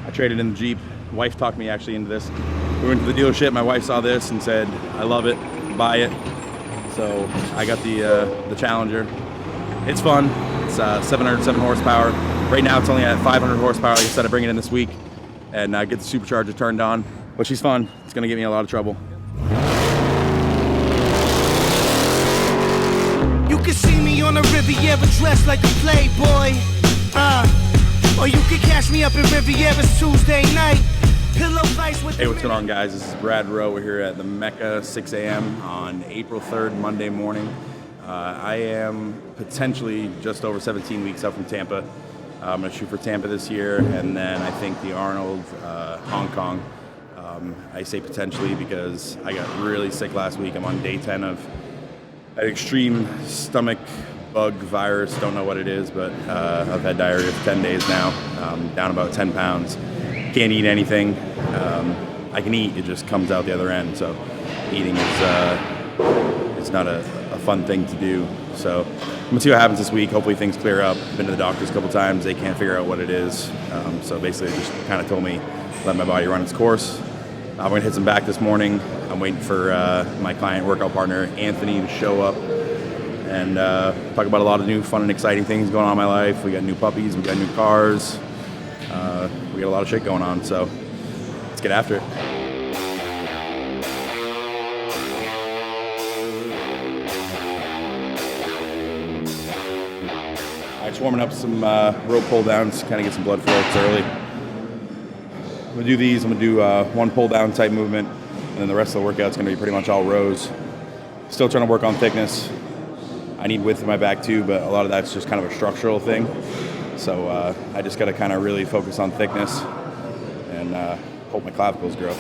I traded in the Jeep. Wife talked me actually into this. We went to the dealership. My wife saw this and said, "I love it. Buy it." So I got the Challenger. It's fun. It's 707 horsepower. Right now it's only at 500 horsepower. Like I said, I bring it in this week and get the supercharger turned on. But she's fun. It's gonna get me in a lot of trouble. You can see me on the Riviera dressed like a playboy. Or you can catch me up in Riviera's Tuesday night. Pillow fights with Hey, what's going on, guys? This is Brad Rowe. We're here at the Mecca, 6 a.m. on April 3rd, Monday morning. I am potentially just over 17 weeks out from Tampa. I'm going to shoot for Tampa this year, and then I think the Arnold, Hong Kong. I say potentially because I got really sick last week. I'm on day 10 of an extreme stomach bug virus. Don't know what it is, but I've had diarrhea for 10 days now. Down about 10 pounds. Can't eat anything. I can eat, it just comes out the other end. So eating is it's not a fun thing to do. So I'm gonna see what happens this week. Hopefully things clear up. Been to the doctors a couple times. They can't figure out what it is. So basically they just kind of told me, let my body run its course. I'm gonna hit some back this morning. I'm waiting for my client workout partner, Anthony, to show up and talk about a lot of new fun and exciting things going on in my life. We got new puppies, we got new cars. We got a lot of shit going on, so let's get after it. All right, just warming up some rope pull downs, kind of get some blood flow. It's early. I'm gonna do these. I'm gonna do one pull down type movement, and then the rest of the workout's gonna be pretty much all rows. Still trying to work on thickness. I need width in my back too, but a lot of that's just kind of a structural thing. So I just got to kind of really focus on thickness and hope my clavicles grow.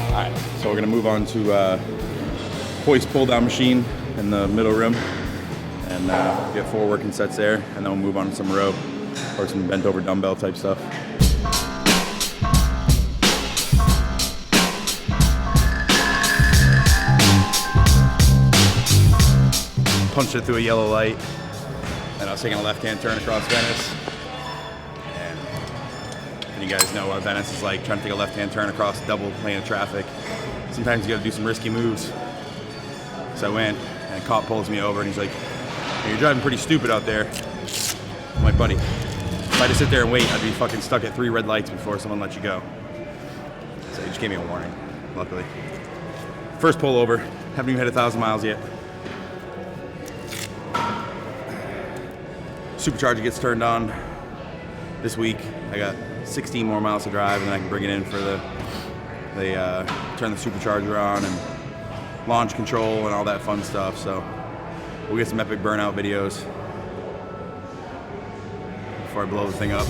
All right, so we're going to move on to hoist pull down machine in the middle room and get 4 working sets there, and then we'll move on to some row or some bent over dumbbell type stuff. Punched it through a yellow light, and I was taking a left-hand turn across Venice. And you guys know what Venice is like, trying to take a left-hand turn across a double lane of traffic. Sometimes you gotta do some risky moves. So I went, and a cop pulls me over, and he's like, "Hey, you're driving pretty stupid out there." I'm like, "Buddy, if I just sit there and wait, I'd be fucking stuck at 3 red lights before someone lets you go." So he just gave me a warning, luckily. First pull over, haven't even hit 1,000 miles yet. Supercharger gets turned on this week. I got 16 more miles to drive, and then I can bring it in for turn the supercharger on and launch control and all that fun stuff. So we'll get some epic burnout videos before I blow the thing up.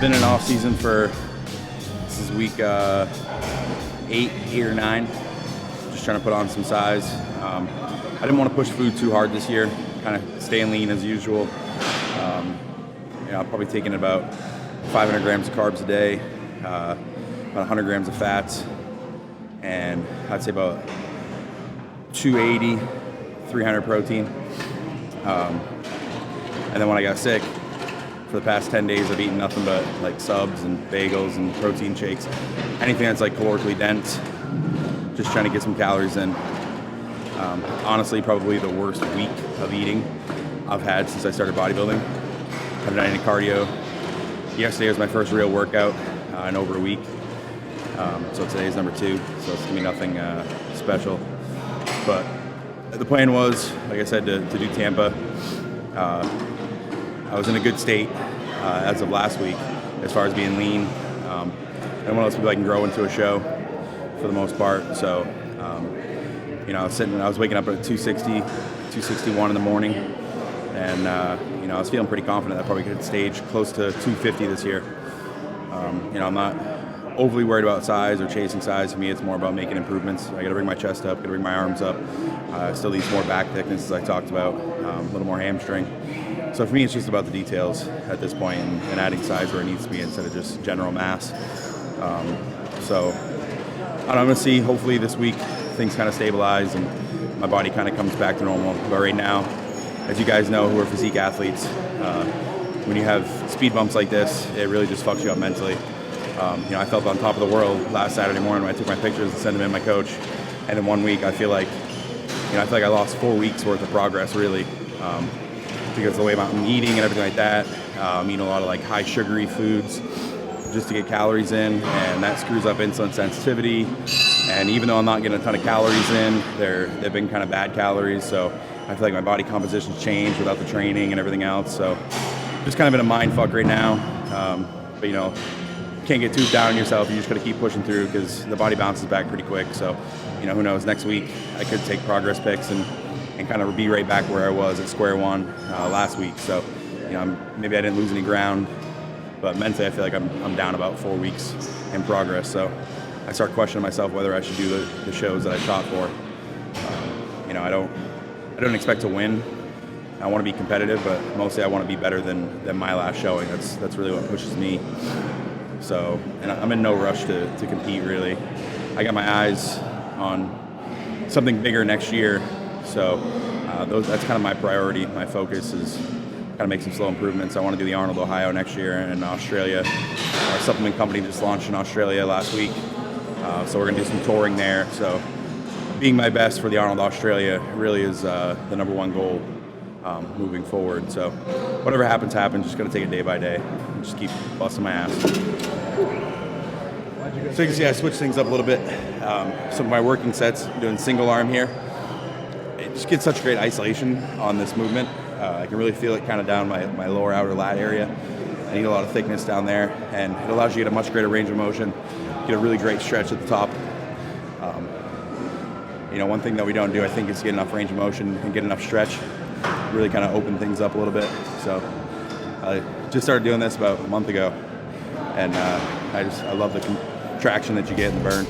Been in off season for, this is week 8 or 9. Just trying to put on some size. I didn't want to push food too hard this year. Kind of staying lean as usual. I'm probably taking about 500 grams of carbs a day, about 100 grams of fats, and I'd say about 280, 300 protein. And then when I got sick, for the past 10 days, I've eaten nothing but like subs and bagels and protein shakes. Anything that's like calorically dense, just trying to get some calories in. Honestly, probably the worst week of eating I've had since I started bodybuilding. Haven't done any cardio. Yesterday was my first real workout in over a week. So today's number 2, so it's gonna be nothing special. But the plan was, like I said, to do Tampa. I was in a good state as of last week as far as being lean. And one of those people I can grow into a show for the most part. So, I was waking up at 260, 261 in the morning. And, I was feeling pretty confident that I probably could stage close to 250 this year. I'm not overly worried about size or chasing size. For me, it's more about making improvements. I got to bring my chest up, got to bring my arms up. Still needs more back thickness, as I talked about, a little more hamstring. So for me, it's just about the details at this point and adding size where it needs to be instead of just general mass. So I don't know, I'm going to see. Hopefully this week things kind of stabilize and my body kind of comes back to normal. But right now, as you guys know who are physique athletes, when you have speed bumps like this, it really just fucks you up mentally. I felt on top of the world last Saturday morning when I took my pictures and sent them in my coach. And in 1 week, I feel like I lost 4 weeks worth of progress, really, because of the way I'm eating and everything like that. I'm eating a lot of like high sugary foods just to get calories in, and that screws up insulin sensitivity. And even though I'm not getting a ton of calories in, they've been kind of bad calories. So I feel like my body composition's changed without the training and everything else. So just kind of in a mind fuck right now. But can't get too down on yourself. You just got to keep pushing through because the body bounces back pretty quick. So, who knows, next week I could take progress pics and kind of be right back where I was at square one last week. So, maybe I didn't lose any ground, but mentally I feel like I'm down about 4 weeks in progress. So I start questioning myself whether I should do the shows that I shot for. I don't expect to win. I want to be competitive, but mostly I want to be better than my last showing. That's really what pushes me. So, and I'm in no rush to compete, really. I got my eyes on something bigger next year. So that's kind of my priority. My focus is kind of make some slow improvements. I want to do the Arnold, Ohio next year in Australia. Our supplement company just launched in Australia last week. So we're going to do some touring there. So being my best for the Arnold Australia really is the number one goal moving forward. So whatever happens, just going to take it day by day and just keep busting my ass. So you can see I switched things up a little bit. Some of my working sets, doing single arm here. It just gets such great isolation on this movement. I can really feel it kind of down my lower outer lat area. I need a lot of thickness down there, and it allows you to get a much greater range of motion, get a really great stretch at the top. One thing that we don't do, I think, is get enough range of motion and get enough stretch, really kind of open things up a little bit. So I just started doing this about a month ago, and I love the traction that you get in the burn.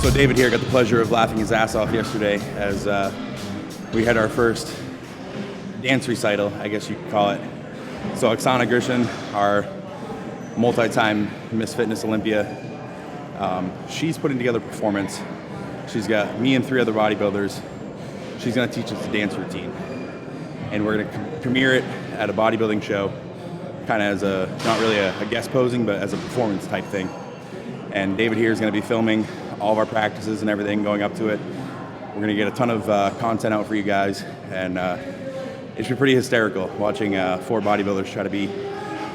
So David here got the pleasure of laughing his ass off yesterday as we had our first dance recital, I guess you could call it. So Oksana Grishin, our multi-time Miss Fitness Olympia, she's putting together performance. She's got me and 3 other bodybuilders. She's going to teach us a dance routine. And we're going to premiere it at a bodybuilding show, kind of as not really a guest posing, but as a performance type thing. And David here is going to be filming all of our practices and everything going up to it. We're going to get a ton of content out for you guys, and it should be pretty hysterical watching 4 bodybuilders try to be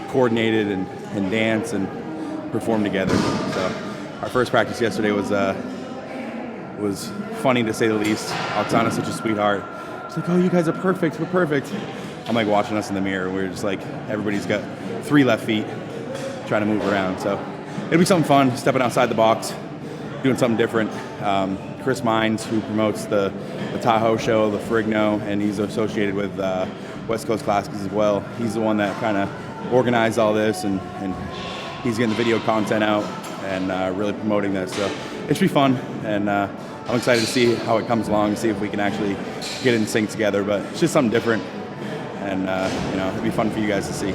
coordinated and dance and perform together. So our first practice yesterday was funny to say the least. Oksana's such a sweetheart. She's like, "Oh, you guys are perfect. We're perfect." I'm like watching us in the mirror. We're just like, everybody's got 3 left feet trying to move around. So it'll be something fun, stepping outside the box, doing something different. Chris Mines, who promotes the Tahoe show, the Ferrigno, and he's associated with West Coast Classics as well. He's the one that kind of organized all this, and he's getting the video content out and really promoting this. So it should be fun, and I'm excited to see how it comes along and see if we can actually get in sync together. But it's just something different, and it'll be fun for you guys to see.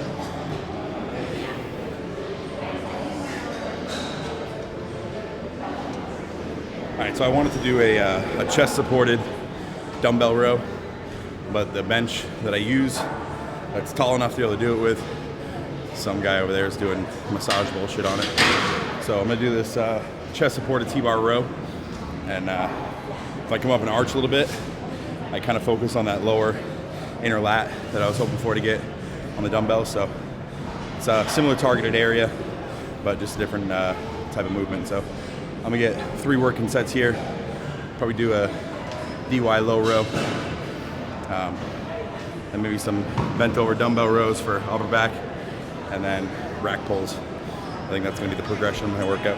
All right, so I wanted to do a chest-supported dumbbell row, but the bench that I use, it's tall enough to be able to do it with, some guy over there is doing massage bullshit on it. So I'm gonna do this chest supported T-bar row, and if I come up and arch a little bit, I kind of focus on that lower inner lat that I was hoping for to get on the dumbbells. So it's a similar targeted area, but just a different type of movement. So I'm gonna get 3 working sets here. Probably do a DY low row, and maybe some bent over dumbbell rows for upper back, and then rack pulls. I think that's gonna be the progression of my workout.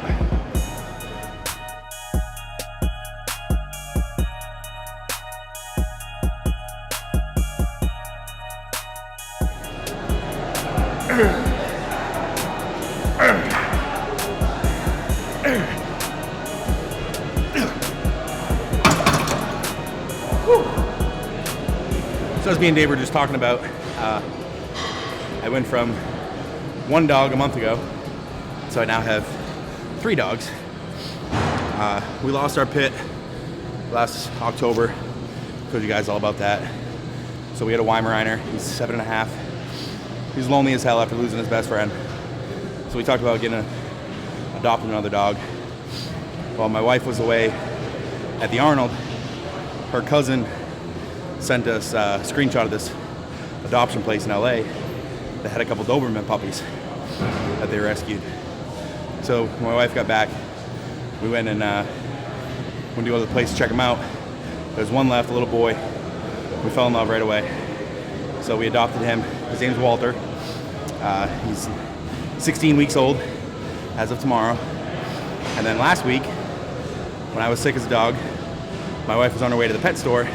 So as me and Dave were just talking about, I went from 1 dog a month ago, so I now have 3 dogs. We lost our pit last October. Told you guys all about that. So we had a Weimaraner. He's 7.5. He's lonely as hell after losing his best friend. So we talked about adopting another dog. While my wife was away at the Arnold, her cousin sent us a screenshot of this adoption place in LA that had a couple Doberman puppies that they rescued. So when my wife got back, we went and went to go to the place to check them out. There's one left, a little boy. We fell in love right away. So we adopted him. His name's Walter. He's 16 weeks old as of tomorrow. And then last week, when I was sick as a dog, my wife was on her way to the pet store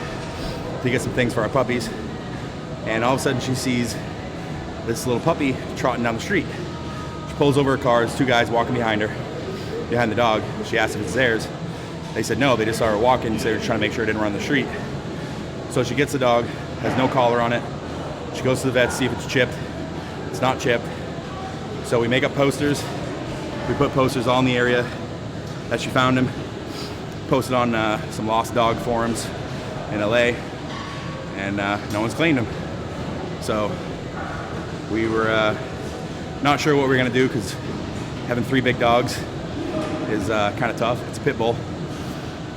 to get some things for our puppies, and all of a sudden she sees this little puppy trotting down the street. She pulls over her car. There's 2 guys walking behind her, behind the dog. She asked if it's theirs. They said no, they just saw her walking, so they were trying to make sure it didn't run the street. So she gets the dog, has no collar on it. She goes to the vet to see if it's chipped. It's not chipped. So we make up posters. We put posters all in the area that she found him. Posted on some lost dog forums in LA, and no one's claimed him. So we were not sure what we were gonna do, because having 3 big dogs is kind of tough. It's a pit bull,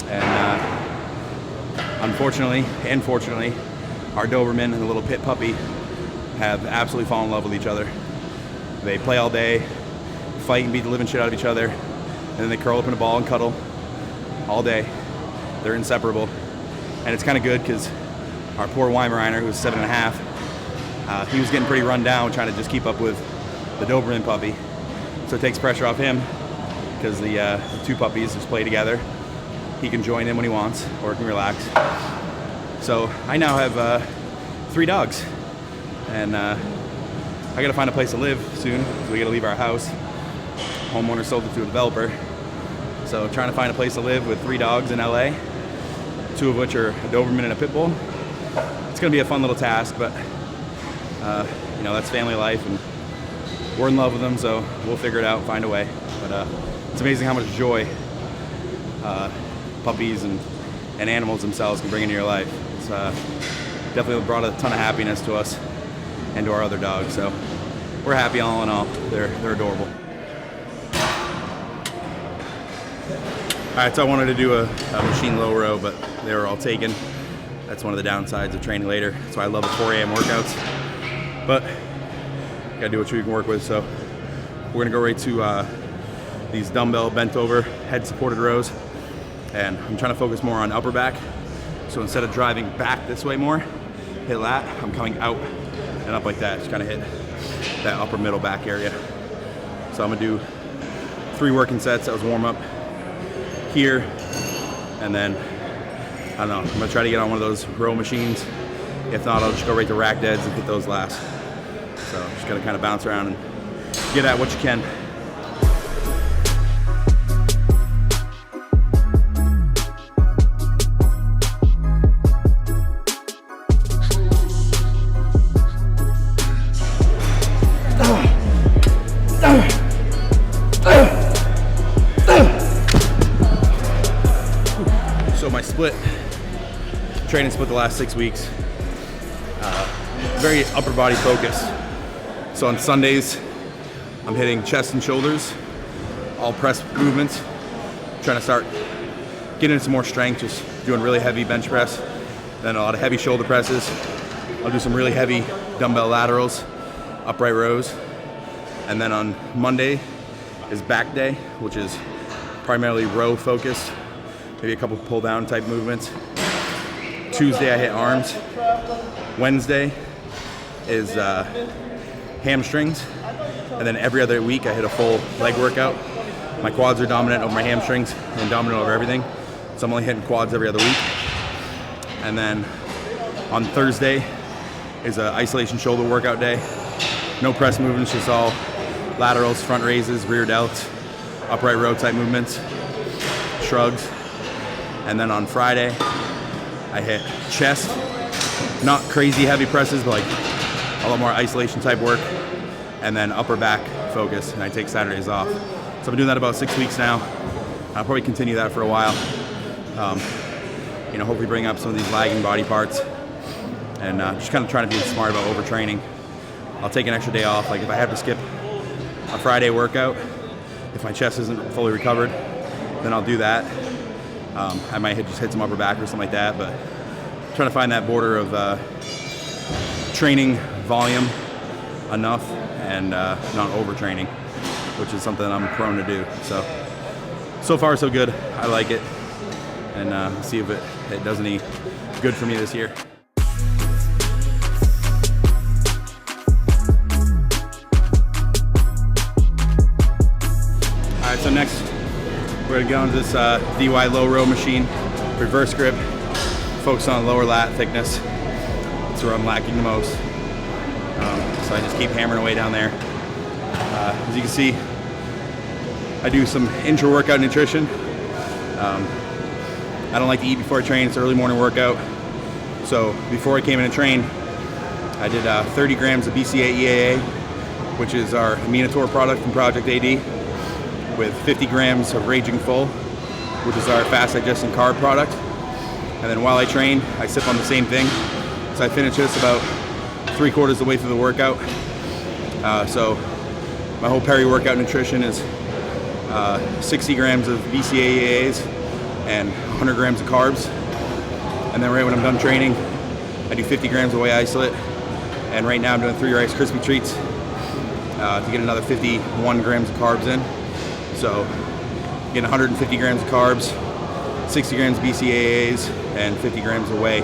and unfortunately and fortunately, our Doberman and the little pit puppy have absolutely fallen in love with each other. They play all day, fight and beat the living shit out of each other, and then they curl up in a ball and cuddle all day. They're inseparable. And it's kind of good because our poor Weimaraner, who was 7.5, he was getting pretty run down trying to just keep up with the Doberman puppy. So it takes pressure off him, because the 2 puppies just play together. He can join in when he wants, or can relax. So I now have 3 dogs, and I gotta find a place to live soon, so we gotta leave our house. Homeowner sold it to a developer. So trying to find a place to live with 3 dogs in LA, 2 of which are a Doberman and a pit bull. It's gonna be a fun little task, but you know, that's family life, and we're in love with them, so we'll figure it out, find a way. But it's amazing how much joy puppies and animals themselves can bring into your life. It's definitely brought a ton of happiness to us and to our other dogs, so we're happy all in all. They're adorable. All right, so I wanted to do a machine low row, but they were all taken. That's one of the downsides of training later. That's why I love the 4 a.m. workouts. But you gotta do what you can work with. So we're gonna go right to these dumbbell bent over head supported rows. And I'm trying to focus more on upper back. So instead of driving back this way more, hit lat, I'm coming out and up like that. Just kind of hit that upper middle back area. So I'm gonna do 3 working sets. That was warm up here. And then, I don't know, I'm gonna try to get on one of those row machines. If not, I'll just go right to rack deads and hit those last. So just gotta kind of bounce around and get at what you can. So my training split the last 6 weeks, very upper body focused. So on Sundays, I'm hitting chest and shoulders, all press movements. Trying to start getting into some more strength, just doing really heavy bench press, then a lot of heavy shoulder presses. I'll do some really heavy dumbbell laterals, upright rows. And then on Monday is back day, which is primarily row focused, maybe a couple pull down type movements. Tuesday I hit arms. Wednesday is hamstrings. And then every other week I hit a full leg workout. My quads are dominant over my hamstrings and dominant over everything. So I'm only hitting quads every other week. And then on Thursday is an isolation shoulder workout day. No press movements, just all laterals, front raises, rear delts, upright row type movements, shrugs. And then on Friday, I hit chest. Not crazy heavy presses, but like a lot more isolation type work. And then upper back focus, and I take Saturdays off. So I've been doing that about 6 weeks now. I'll probably continue that for a while. Hopefully bring up some of these lagging body parts, and just kind of trying to be smart about overtraining. I'll take an extra day off. Like if I have to skip a Friday workout, if my chest isn't fully recovered, then I'll do that. I might just hit some upper back or something like that, but I'm trying to find that border of training volume enough and not overtraining, which is something I'm prone to do. So far so good. I like it, and see if it does any good for me this year. All right, so next we're gonna go into this DY low row machine, reverse grip, focus on lower lat thickness. That's where I'm lacking the most. So I just keep hammering away down there. As you can see, I do some intra-workout nutrition. I don't like to eat before I train. It's an early morning workout. So before I came in to train, I did 30 grams of BCA EAA, which is our Aminotor product from Project AD, with 50 grams of Raging Full, which is our fast digesting carb product. And then while I train, I sip on the same thing. So I finish this about 3/4 of the way through the workout. So my whole peri-workout nutrition is 60 grams of BCA EAAs and 100 grams of carbs. And then right when I'm done training, I do 50 grams of whey isolate. And right now I'm doing 3 Rice Krispie Treats to get another 51 grams of carbs in. So getting 150 grams of carbs, 60 grams of BCAAs, and 50 grams of whey.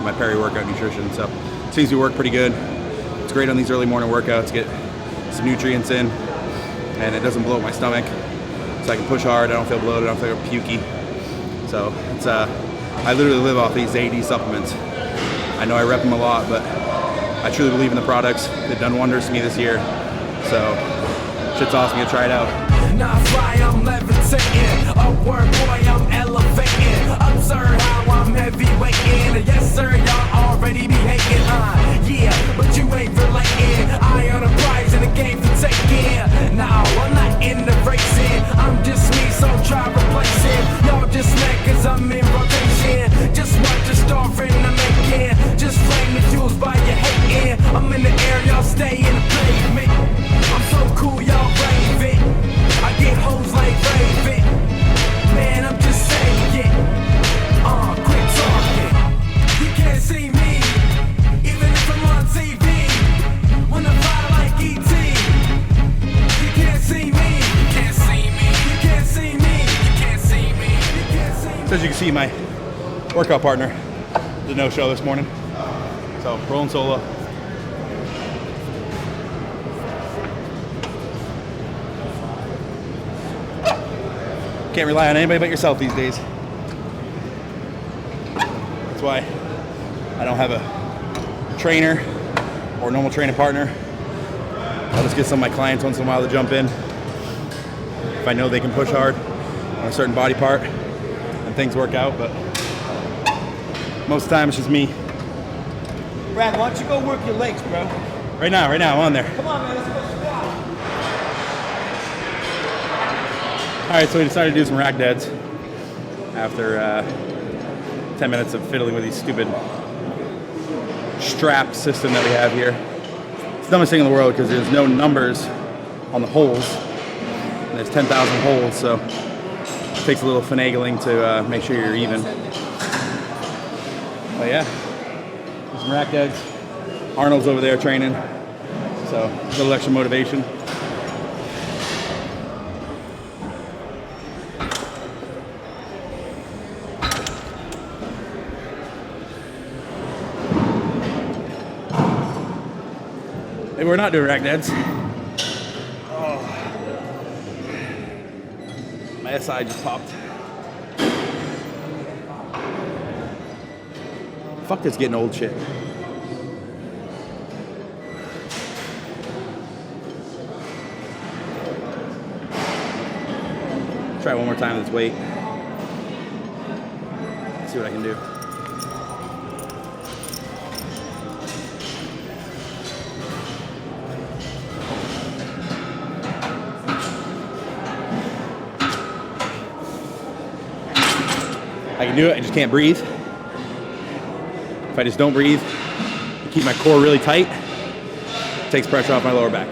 My peri-workout nutrition. So it seems to work pretty good. It's great on these early morning workouts, get some nutrients in, and it doesn't bloat my stomach. So I can push hard, I don't feel bloated, I don't feel pukey. So it's I literally live off these AD supplements. I know I rep them a lot, but I truly believe in the products. They've done wonders to me this year. So shit's awesome, you try it out. Not fly, I'm levitating. Upward boy, I'm elevating. Observe how I'm heavyweighting. Yes sir, y'all already be hating. Yeah, but you ain't relating. I earn a prize in the game for taking. Now I'm not in the racing. I'm just me, so try replacing. Y'all just mad cause I'm in rotation. Just watch the star friend I'm making. Just flame the fuels by your hating. I'm in the air, y'all stay in the pavement. I'm so cool, y'all brave it. I get hoes like Raven. Man, I'm just saying it. Quit talking. You can't see me, even if I'm on TV. When I fly like E.T. You can't see me. You can't see me. You can't see me. You can't see me. You can't see me. So as you can see, my workout partner did no show this morning. So rolling solo. Can't rely on anybody but yourself these days. That's why I don't have a trainer or normal training partner. I'll just get some of my clients once in a while to jump in. If I know they can push hard on a certain body part and things work out, but most of the time it's just me. Brad, why don't you go work your legs, bro? Right now, I'm on there. Come on, man, let's go squat. All right, so we decided to do some rack deads after 10 minutes of fiddling with these stupid strap system that we have here. It's dumbest thing in the world because there's no numbers on the holes. And there's 10,000 holes, so it takes a little finagling to make sure you're even. But yeah, there's some rack deads. Arnold's over there training, so a little extra motivation. Maybe we're not doing rack deads. Oh. My SI just popped. Fuck this getting old shit. Try one more time with this weight. See what I can do. I can do it, I just can't breathe. If I just don't breathe, keep my core really tight, it takes pressure off my lower back.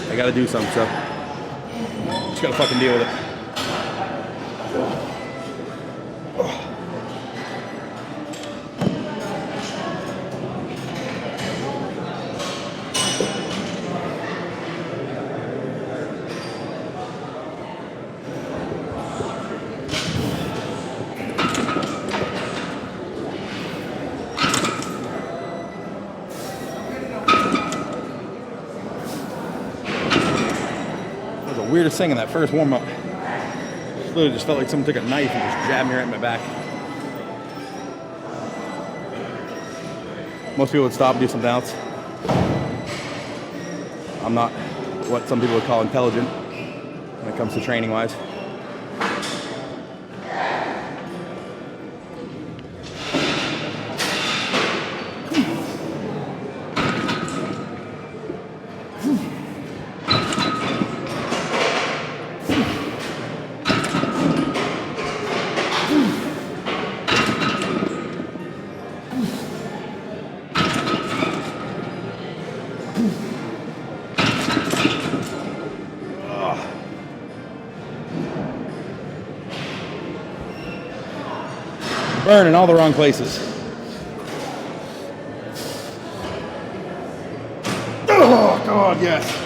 I gotta do something, so just gotta fucking deal with it. Weirdest thing in that first warm-up. Literally just felt like someone took a knife and just jabbed me right in my back. Most people would stop and do something else. I'm not what some people would call intelligent when it comes to training-wise. Burn in all the wrong places. Oh, God, yes.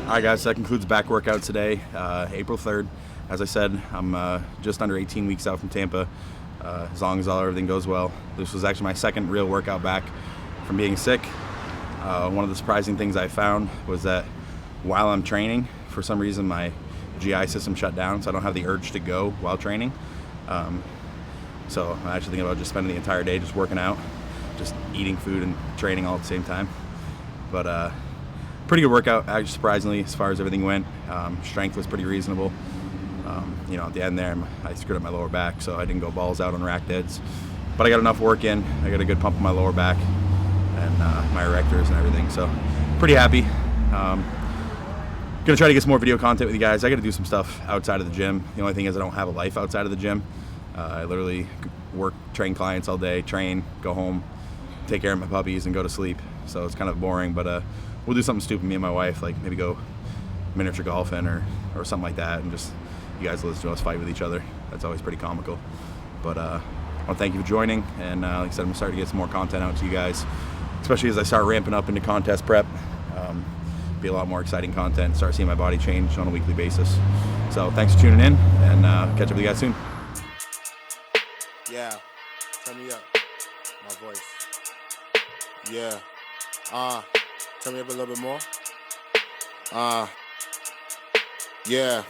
Alright guys, that concludes back workout today, April 3rd. As I said, I'm just under 18 weeks out from Tampa, as long as everything goes well. This was actually my second real workout back from being sick. One of the surprising things I found was that while I'm training, for some reason my GI system shut down, so I don't have the urge to go while training. So I'm actually thinking about just spending the entire day just working out, just eating food and training all at the same time. But pretty good workout, actually, surprisingly, as far as everything went. Strength was pretty reasonable. You know, at the end there, I screwed up my lower back, so I didn't go balls out on rack deads. But I got enough work in. I got a good pump on my lower back and my erectors and everything, so pretty happy. Gonna try to get some more video content with you guys. I gotta do some stuff outside of the gym. The only thing is I don't have a life outside of the gym. I literally work, train clients all day, train, go home, take care of my puppies, and go to sleep. So it's kind of boring, but we'll do something stupid, me and my wife, like maybe go miniature golfing or something like that, and just you guys listen to us fight with each other. That's always pretty comical. But I want to thank you for joining, and like I said, I'm starting to get some more content out to you guys, especially as I start ramping up into contest prep. be a lot more exciting content, start seeing my body change on a weekly basis. So thanks for tuning in, and catch up with you guys soon. Yeah, turn me up, my voice. Yeah, turn me up a little bit more. Yeah.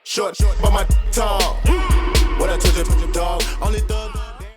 Short, but my tall.